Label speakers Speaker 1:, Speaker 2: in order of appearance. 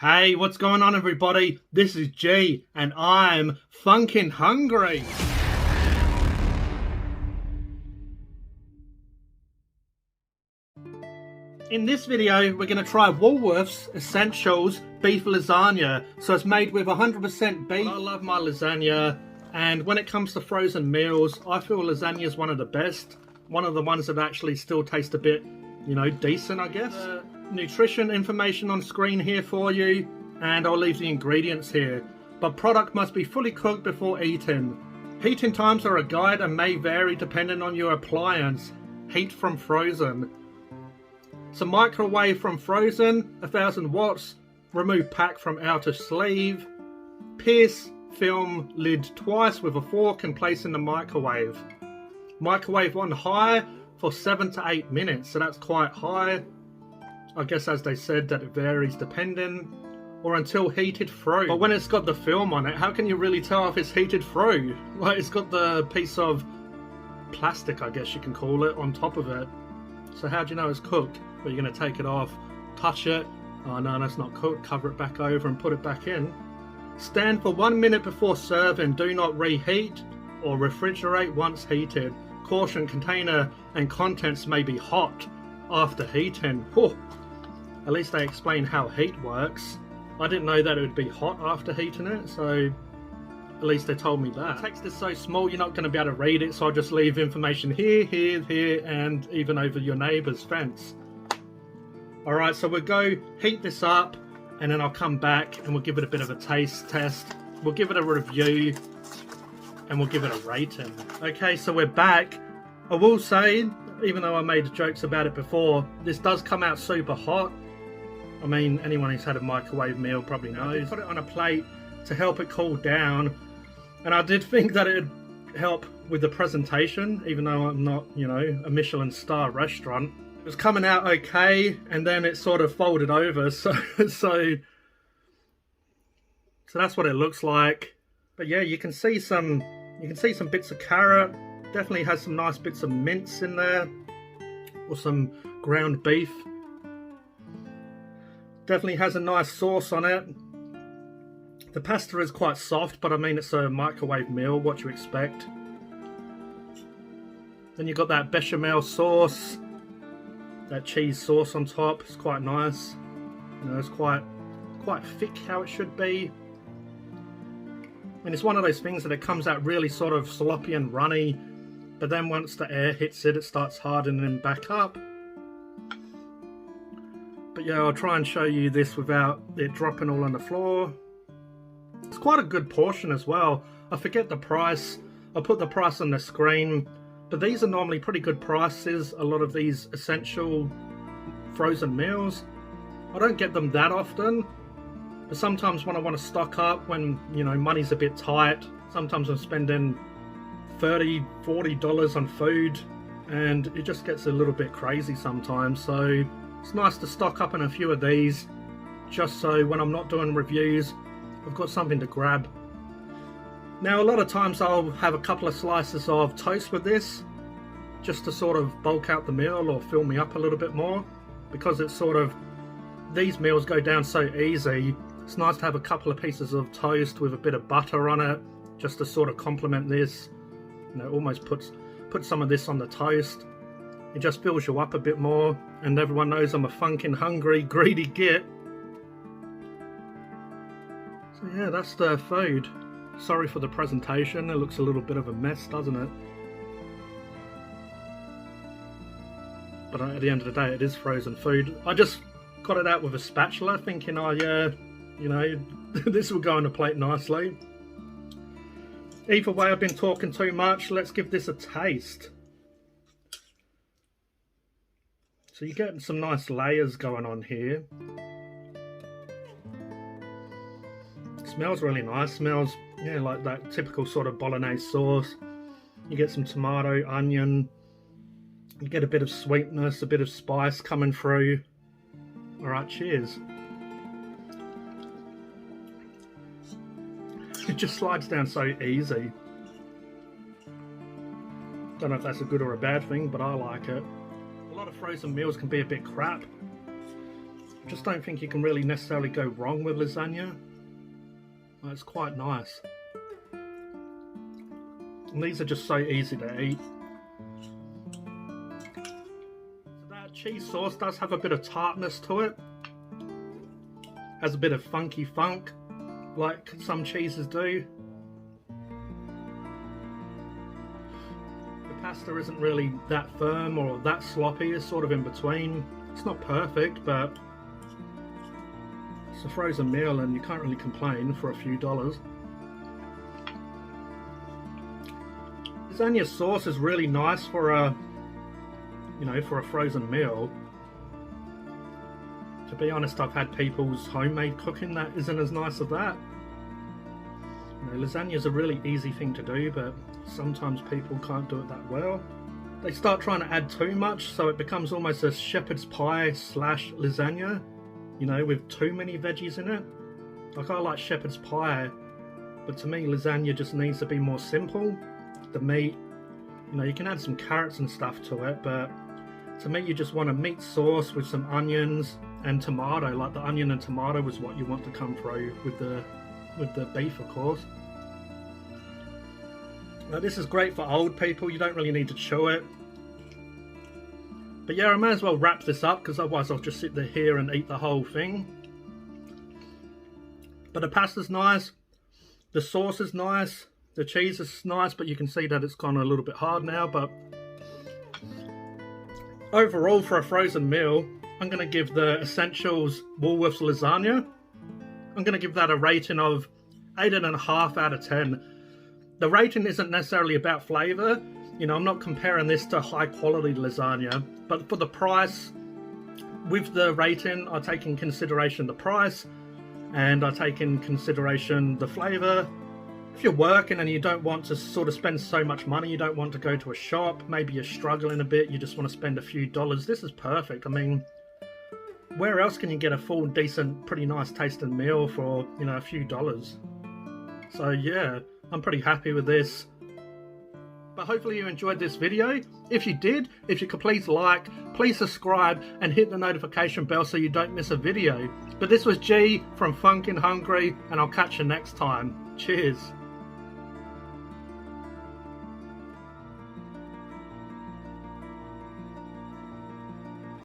Speaker 1: Hey, what's going on everybody? This is G and I'm Phunken hungry. In this video, we're going to try Woolworths Essentials Beef Lasagna. So it's made with 100% beef. I love my lasagna, and when it comes to frozen meals, I feel lasagna is one of the best. One of the ones that actually still taste a bit, decent, I guess. Nutrition information on screen here for you, and I'll leave the ingredients here. But product must be fully cooked before eating. Heating times are a guide and may vary depending on your appliance. Heat from frozen. So microwave from frozen, 1000 watts. Remove pack from outer sleeve. Pierce film lid twice with a fork and place in the microwave. Microwave on high for 7 to 8 minutes, so that's quite high. I guess as they said that it varies depending. Or until heated through. But when it's got the film on it, how can you really tell if it's heated through? Like, it's got the piece of plastic, I guess you can call it, on top of it. So how do you know it's cooked? Well, you're going to take it off, touch it. Oh no, that's not cooked. Cover it back over and put it back in. Stand for 1 minute before serving. Do not reheat or refrigerate once heated. Caution, container and contents may be hot after heating. Whew. At least they explain how heat works. I didn't know that it would be hot after heating it, so at least they told me that. The text is so small you're not going to be able to read it, so I'll just leave information here, and even over your neighbour's fence. Alright, so we'll go heat this up, and then I'll come back and we'll give it a bit of a taste test. We'll give it a review, and we'll give it a rating. Okay, so we're back. I will say, even though I made jokes about it before, this does come out super hot. I mean, anyone who's had a microwave meal probably knows. Put it on a plate to help it cool down. And I did think that it'd help with the presentation, even though I'm not, a Michelin star restaurant. It was coming out okay, and then it sort of folded over, so that's what it looks like. But yeah, you can see some bits of carrot. Definitely has some nice bits of mince in there, or some ground beef. Definitely has a nice sauce on it. The pasta is quite soft, but I mean, it's a microwave meal, what you expect. Then you've got that bechamel sauce, that cheese sauce on top. It's quite nice. It's quite thick how it should be. And it's one of those things that it comes out really sort of sloppy and runny, but then once the air hits it, it starts hardening back up. But yeah, I'll try and show you this without it dropping all on the floor. It's quite a good portion as well. I forget the price. I'll put the price on the screen. But these are normally pretty good prices, a lot of these essential frozen meals. I don't get them that often. But sometimes when I want to stock up, when, money's a bit tight, sometimes I'm spending $30, $40 on food. And it just gets a little bit crazy sometimes. So it's nice to stock up on a few of these, just so when I'm not doing reviews, I've got something to grab. Now, a lot of times I'll have a couple of slices of toast with this, just to sort of bulk out the meal or fill me up a little bit more, because it's these meals go down so easy. It's nice to have a couple of pieces of toast with a bit of butter on it, just to sort of complement this. Almost put some of this on the toast. It just fills you up a bit more, and everyone knows I'm a Phunken hungry, greedy git. So yeah, that's the food. Sorry for the presentation, it looks a little bit of a mess, doesn't it? But at the end of the day, it is frozen food. I just got it out with a spatula, thinking, oh yeah, this will go on a plate nicely. Either way, I've been talking too much. Let's give this a taste. So you're getting some nice layers going on here. It smells really nice. Smells, like that typical sort of bolognese sauce. You get some tomato, onion. You get a bit of sweetness, a bit of spice coming through. Alright, cheers. It just slides down so easy. Don't know if that's a good or a bad thing, but I like it. A lot of frozen meals can be a bit crap. Just don't think you can really necessarily go wrong with lasagna. It's quite nice. And these are just so easy to eat. So that cheese sauce does have a bit of tartness to it. Has a bit of funky funk, like some cheeses do. The pasta isn't really that firm or that sloppy, it's sort of in between. It's not perfect, but it's a frozen meal and you can't really complain for a few dollars. Lasagna sauce is really nice for a, you know, for a frozen meal. To be honest, I've had people's homemade cooking that isn't as nice as that. You know, lasagna is a really easy thing to do, but sometimes people can't do it that well. They start trying to add too much, so it becomes almost a shepherd's pie slash lasagna, you know, with too many veggies in it. Like, I like shepherd's pie, but to me lasagna just needs to be more simple. The meat, you know, you can add some carrots and stuff to it, but to me you just want a meat sauce with some onions and tomato. Like, the onion and tomato was what you want to come through with the beef, of course. Now, this is great for old people, you don't really need to chew it. But yeah, I may as well wrap this up, because otherwise I'll just sit there here and eat the whole thing. But the pasta's nice, the sauce is nice, the cheese is nice, but you can see that it's gone a little bit hard now. But overall, for a frozen meal, I'm going to give the Essentials Woolworths lasagna, I'm going to give that a rating of 8.5 out of 10. The rating isn't necessarily about flavour. You know, I'm not comparing this to high quality lasagna, but for the price, with the rating, I take in consideration the price, and I take in consideration the flavour. If you're working and you don't want to sort of spend so much money, you don't want to go to a shop, maybe you're struggling a bit, you just want to spend a few dollars, this is perfect. I mean, where else can you get a full, decent, pretty nice tasting meal for, you know, a few dollars? So yeah, I'm pretty happy with this. But hopefully you enjoyed this video. If you did, if you could please like, please subscribe and hit the notification bell so you don't miss a video. But this was G from Phunken Hungry, and I'll catch you next time. Cheers.